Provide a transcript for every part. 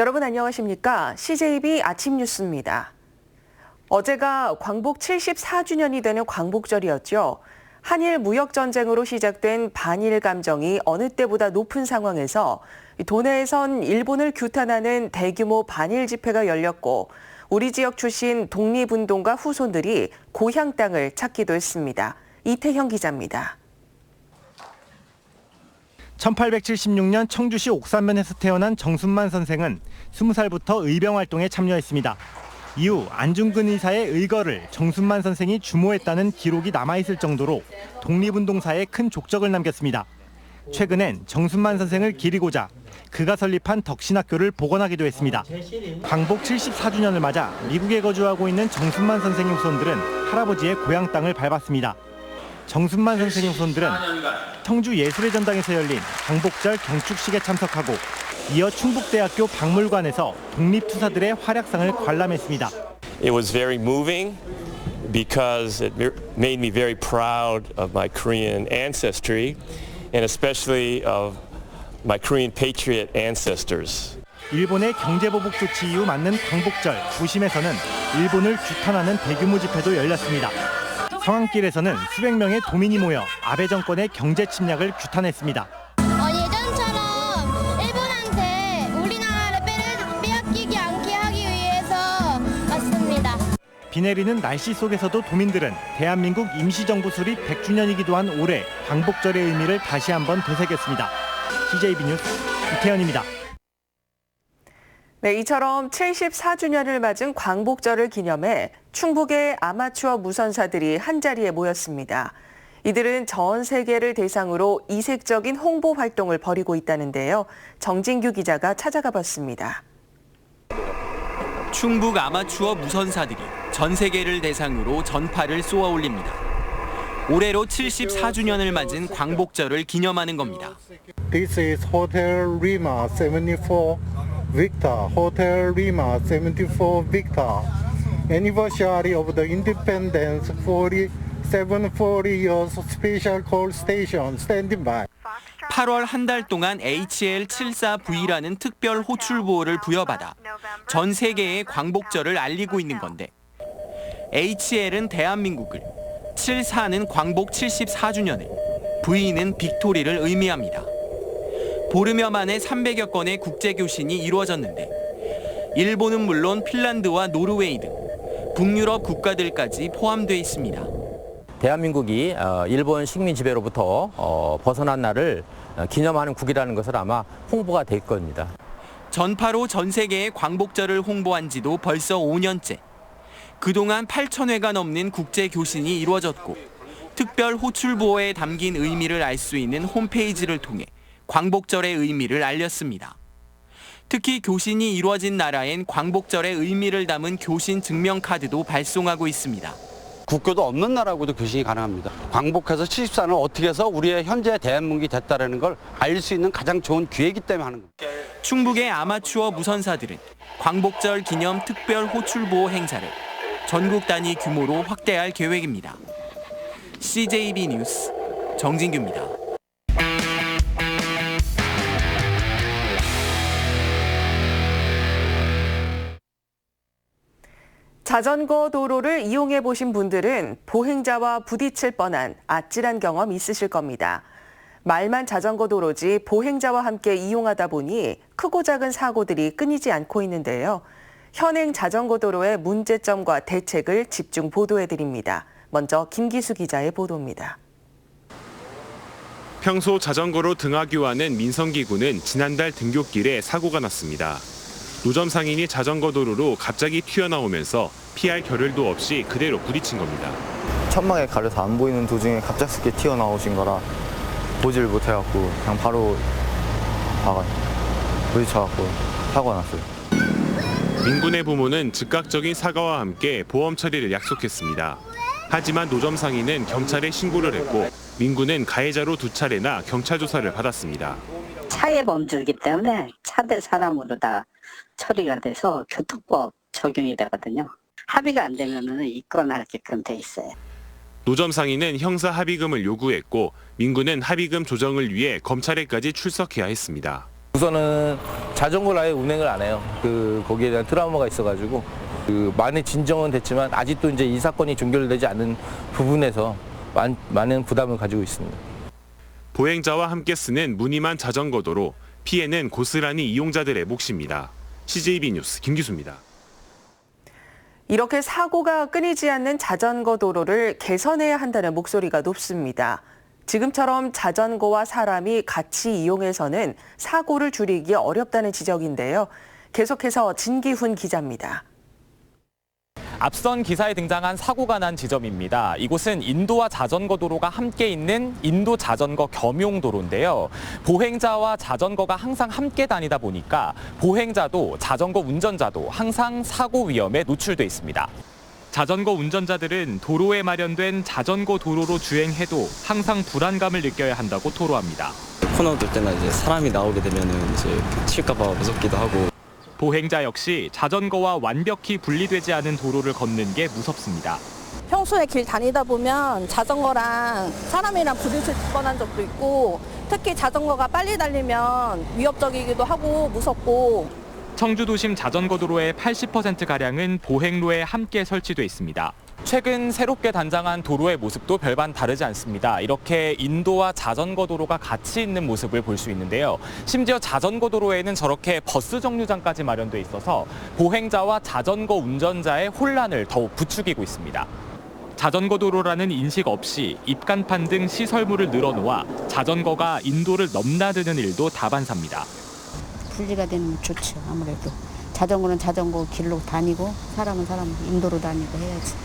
여러분 안녕하십니까? CJB 아침 뉴스입니다. 어제가 광복 74주년이 되는 광복절이었죠. 한일 무역전쟁으로 시작된 반일 감정이 어느 때보다 높은 상황에서 도내에선 일본을 규탄하는 대규모 반일 집회가 열렸고 우리 지역 출신 독립운동가 후손들이 고향 땅을 찾기도 했습니다. 이태형 기자입니다. 1876년 청주시 옥산면에서 태어난 정순만 선생은 20살부터 의병활동에 참여했습니다. 이후 안중근 의사의 의거를 정순만 선생이 주모했다는 기록이 남아있을 정도로 독립운동사에 큰 족적을 남겼습니다. 최근엔 정순만 선생을 기리고자 그가 설립한 덕신학교를 복원하기도 했습니다. 광복 74주년을 맞아 미국에 거주하고 있는 정순만 선생의 후손들은 할아버지의 고향 땅을 밟았습니다. 정순만 선생의 후손들은 청주 예술의 전당에서 열린 광복절 경축식에 참석하고 이어 충북대학교 박물관에서 독립투사들의 활약상을 관람했습니다. It was very moving because it made me very proud of my Korean ancestry and especially of my Korean patriot ancestors. 일본의 경제보복 조치 이후 맞는 광복절 부심에서는 일본을 규탄하는 대규모 집회도 열렸습니다. 성안길에서는 수백 명의 도민이 모여 아베 정권의 경제 침략을 규탄했습니다. 예전처럼 일본한테 우리나라를 빼앗기지 않게 하기 위해서 왔습니다. 비 내리는 날씨 속에서도 도민들은 대한민국 임시정부 수립 100주년이기도 한 올해 광복절의 의미를 다시 한번 되새겼습니다. CJB 뉴스 이태현입니다. 네, 이처럼 74주년을 맞은 광복절을 기념해 충북의 아마추어 무선사들이 한자리에 모였습니다. 이들은 전 세계를 대상으로 이색적인 홍보 활동을 벌이고 있다는데요. 정진규 기자가 찾아가 봤습니다. 충북 아마추어 무선사들이 전 세계를 대상으로 전파를 쏘아 올립니다. 올해로 74주년을 맞은 광복절을 기념하는 겁니다. This is Hotel Lima 74 Victor, Hotel Lima 74 Victor. Anniversary of the independence 40 years special call station standing by. 8월 한 달 동안 HL74V라는 특별 호출 보호를 부여받아 전 세계에 광복절을 알리고 있는 건데 HL은 대한민국을, 74는 광복 74주년을, V는 빅토리를 의미합니다. 보름여 만에 300여 건의 국제교신이 이루어졌는데 일본은 물론 핀란드와 노르웨이 등 북유럽 국가들까지 포함돼 있습니다. 대한민국이 일본 식민 지배로부터 벗어난 날을 기념하는 국이라는 것을 아마 홍보가 될 겁니다. 전파로 전 세계에 광복절을 홍보한 지도 벌써 5년째. 그동안 8,000회가 넘는 국제교신이 이루어졌고 특별 호출보호에 담긴 의미를 알 수 있는 홈페이지를 통해 광복절의 의미를 알렸습니다. 특히 교신이 이루어진 나라엔 광복절의 의미를 담은 교신 증명카드도 발송하고 있습니다. 국교도 없는 나라하고도 교신이 가능합니다. 광복해서 74는 어떻게 해서 우리의 현재 대한민국이 됐다는 걸 알 수 있는 가장 좋은 기회이기 때문에 하는 겁니다. 충북의 아마추어 무선사들은 광복절 기념 특별 호출보호 행사를 전국 단위 규모로 확대할 계획입니다. CJB 뉴스 정진규입니다. 자전거 도로를 이용해 보신 분들은 보행자와 부딪힐 뻔한 아찔한 경험 있으실 겁니다. 말만 자전거 도로지 보행자와 함께 이용하다 보니 크고 작은 사고들이 끊이지 않고 있는데요. 현행 자전거 도로의 문제점과 대책을 집중 보도해드립니다. 먼저 김기수 기자의 보도입니다. 평소 자전거로 등하교하는 민성기군은 지난달 등굣길에 사고가 났습니다. 노점 상인이 자전거 도로로 갑자기 튀어나오면서 피할 겨를도 없이 그대로 부딪힌 겁니다. 천막에 가려서 안 보이는 도중에 갑작스럽게 튀어나오신 거라 보지를 못해갖고 그냥 바로 부딪혀갖고 사고가 났어요. 민군의 부모는 즉각적인 사과와 함께 보험 처리를 약속했습니다. 하지만 노점 상인은 경찰에 신고를 했고 민군은 가해자로 2차례나 경찰 조사를 받았습니다. 차에 범주이기 때문에 차 대 사람으로 다 처리가 돼서 교통법 적용이 되거든요. 합의가 안 되면 입건하게끔 돼 있어요. 노점 상인은 형사 합의금을 요구했고 민군은 합의금 조정을 위해 검찰에까지 출석해야 했습니다. 우선은 자전거를 아예 운행을 안 해요. 거기에 대한 트라우마가 있어가지고 많이 진정은 됐지만 아직도 이제 이 사건이 종결되지 않은 부분에서 많은 부담을 가지고 있습니다. 보행자와 함께 쓰는 무늬만 자전거 도로, 피해는 고스란히 이용자들의 몫입니다. CJB 뉴스 김기수입니다. 이렇게 사고가 끊이지 않는 자전거 도로를 개선해야 한다는 목소리가 높습니다. 지금처럼 자전거와 사람이 같이 이용해서는 사고를 줄이기 어렵다는 지적인데요. 계속해서 진기훈 기자입니다. 앞선 기사에 등장한 사고가 난 지점입니다. 이곳은 인도와 자전거 도로가 함께 있는 인도 자전거 겸용도로인데요. 보행자와 자전거가 항상 함께 다니다 보니까 보행자도 자전거 운전자도 항상 사고 위험에 노출돼 있습니다. 자전거 운전자들은 도로에 마련된 자전거 도로로 주행해도 항상 불안감을 느껴야 한다고 토로합니다. 코너 돌 때나 이제 사람이 나오게 되면은 이제 칠까봐 무섭기도 하고. 보행자 역시 자전거와 완벽히 분리되지 않은 도로를 걷는 게 무섭습니다. 평소에 길 다니다 보면 자전거랑 사람이랑 부딪힐 뻔한 적도 있고 특히 자전거가 빨리 달리면 위협적이기도 하고 무섭고. 청주 도심 자전거 도로의 80%가량은 보행로에 함께 설치돼 있습니다. 최근 새롭게 단장한 도로의 모습도 별반 다르지 않습니다. 이렇게 인도와 자전거 도로가 같이 있는 모습을 볼 수 있는데요. 심지어 자전거 도로에는 저렇게 버스 정류장까지 마련돼 있어서 보행자와 자전거 운전자의 혼란을 더욱 부추기고 있습니다. 자전거 도로라는 인식 없이 입간판 등 시설물을 늘어놓아 자전거가 인도를 넘나드는 일도 다반사입니다. 분리가 되면 좋죠. 아무래도 자전거는 자전거 길로 다니고 사람은 사람 인도로 다니고 해야지.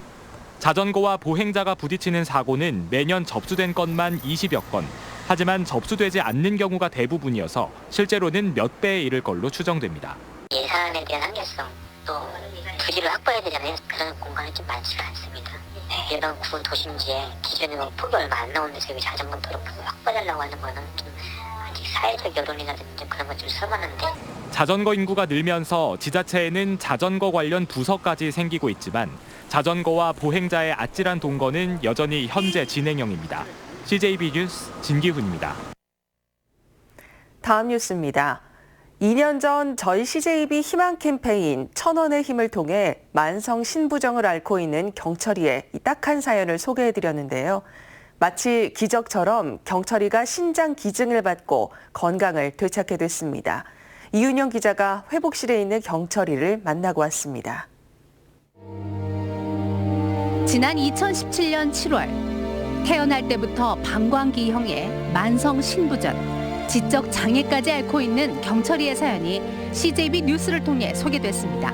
자전거와 보행자가 부딪히는 사고는 매년 접수된 건만 20여 건. 하지만 접수되지 않는 경우가 대부분이어서 실제로는 몇 배에 이를 걸로 추정됩니다. 예산에 대한 한계성, 또 부지를 확보해야 되잖아요. 그런 공간이 좀 많지가 않습니다. 일반 구 도심지에 기존에 폭이 얼마 안 나오는데 저희 자전거 도로 확보하려고 하는 거는 좀 아직 사회적 여론이라든지 그런 건 좀 서만한데. 자전거 인구가 늘면서 지자체에는 자전거 관련 부서까지 생기고 있지만 자전거와 보행자의 아찔한 동거는 여전히 현재 진행형입니다. CJB 뉴스 진기훈입니다. 다음 뉴스입니다. 2년 전 저희 CJB 희망 캠페인 1000원의 힘을 통해 만성 신부정을 앓고 있는 경철이의 이 딱한 사연을 소개해드렸는데요. 마치 기적처럼 경철이가 신장 기증을 받고 건강을 되찾게 됐습니다. 이윤영 기자가 회복실에 있는 경철이를 만나고 왔습니다. 지난 2017년 7월 태어날 때부터 방광기형의 만성 신부전, 지적 장애까지 앓고 있는 경철이의 사연이 CJB 뉴스를 통해 소개됐습니다.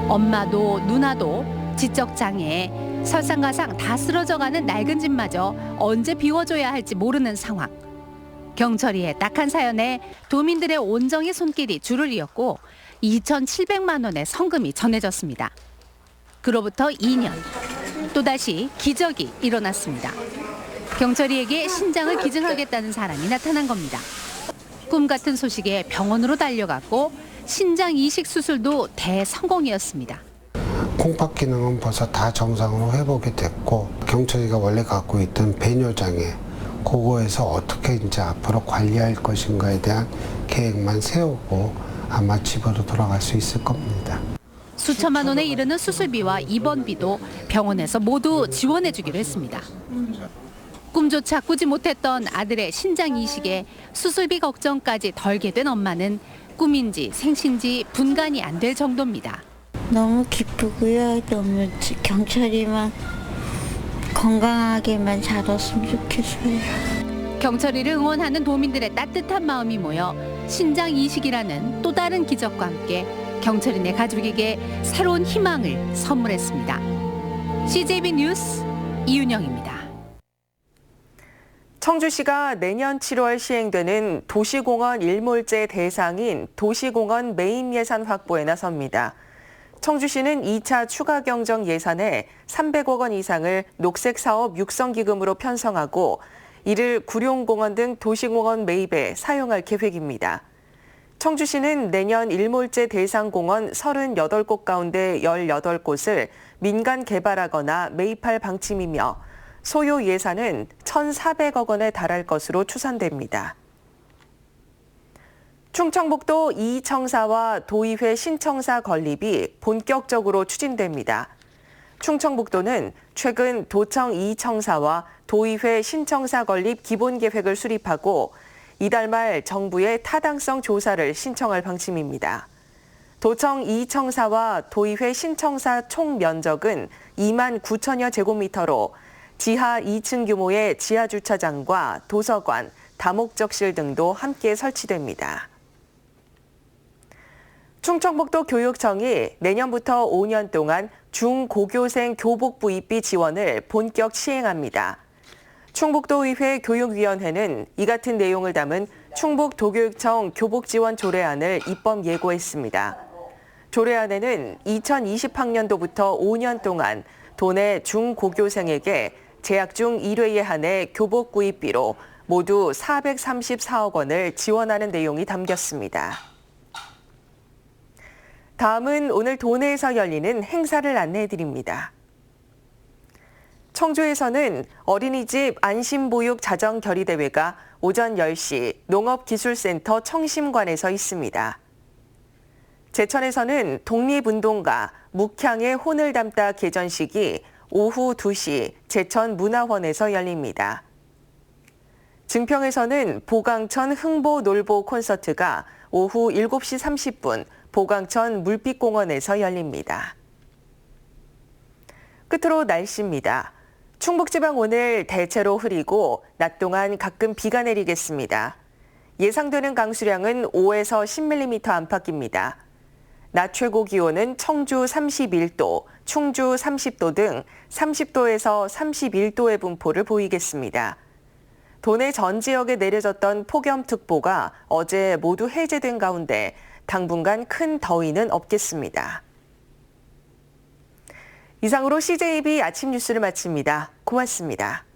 엄마도 누나도 지적 장애에 설상가상 다 쓰러져가는 낡은 집마저 언제 비워줘야 할지 모르는 상황. 경철이의 딱한 사연에 도민들의 온정의 손길이 줄을 이었고 2,700만 원의 성금이 전해졌습니다. 그로부터 2년, 또다시 기적이 일어났습니다. 경철이에게 신장을 기증하겠다는 사람이 나타난 겁니다. 꿈 같은 소식에 병원으로 달려갔고 신장 이식 수술도 대성공이었습니다. 콩팥 기능은 벌써 다 정상으로 회복이 됐고 경철이가 원래 갖고 있던 배뇨장애 그거에서 어떻게 이제 앞으로 관리할 것인가에 대한 계획만 세우고 아마 집으로 돌아갈 수 있을 겁니다. 수천만 원에 이르는 수술비와 입원비도 병원에서 모두 지원해주기로 했습니다. 꿈조차 꾸지 못했던 아들의 신장 이식에 수술비 걱정까지 덜게 된 엄마는 꿈인지 생신지 분간이 안 될 정도입니다. 너무 기쁘고요. 너무 경철이만 건강하게만 자랐으면 좋겠어요. 경철이를 응원하는 도민들의 따뜻한 마음이 모여 신장 이식이라는 또 다른 기적과 함께 경철이네 가족에게 새로운 희망을 선물했습니다. CJB 뉴스 이윤영입니다. 청주시가 내년 7월 시행되는 도시공원 일몰제 대상인 도시공원 메인 예산 확보에 나섭니다. 청주시는 2차 추가 경정 예산에 300억 원 이상을 녹색사업 육성기금으로 편성하고 이를 구룡공원 등 도시공원 매입에 사용할 계획입니다. 청주시는 내년 일몰제 대상 공원 38곳 가운데 18곳을 민간 개발하거나 매입할 방침이며 소요 예산은 1,400억 원에 달할 것으로 추산됩니다. 충청북도 이청사와 도의회 신청사 건립이 본격적으로 추진됩니다. 충청북도는 최근 도청 이청사와 도의회 신청사 건립 기본계획을 수립하고 이달 말 정부에 타당성 조사를 신청할 방침입니다. 도청 이청사와 도의회 신청사 총 면적은 2만 9천여 제곱미터로 지하 2층 규모의 지하주차장과 도서관, 다목적실 등도 함께 설치됩니다. 충청북도 교육청이 내년부터 5년 동안 중고교생 교복부입비 지원을 본격 시행합니다. 충북도의회 교육위원회는 이 같은 내용을 담은 충북도교육청 교복지원 조례안을 입법 예고했습니다. 조례안에는 2020학년도부터 5년 동안 도내 중고교생에게 재학 중 1회에 한해 교복 구입비로 모두 434억 원을 지원하는 내용이 담겼습니다. 다음은 오늘 도내에서 열리는 행사를 안내해드립니다. 청주에서는 어린이집 안심보육 자정결의대회가 오전 10시 농업기술센터 청심관에서 있습니다. 제천에서는 독립운동가 묵향의 혼을 담다 개전식이 오후 2시 제천문화원에서 열립니다. 증평에서는 보강천 흥보놀보 콘서트가 오후 7시 30분 보강천 물빛공원에서 열립니다. 끝으로 날씨입니다. 충북지방 오늘 대체로 흐리고 낮 동안 가끔 비가 내리겠습니다. 예상되는 강수량은 5에서 10mm 안팎입니다. 낮 최고 기온은 청주 31도, 충주 30도 등 30도에서 31도의 분포를 보이겠습니다. 도내 전 지역에 내려졌던 폭염특보가 어제 모두 해제된 가운데 당분간 큰 더위는 없겠습니다. 이상으로 CJB 아침 뉴스를 마칩니다. 고맙습니다.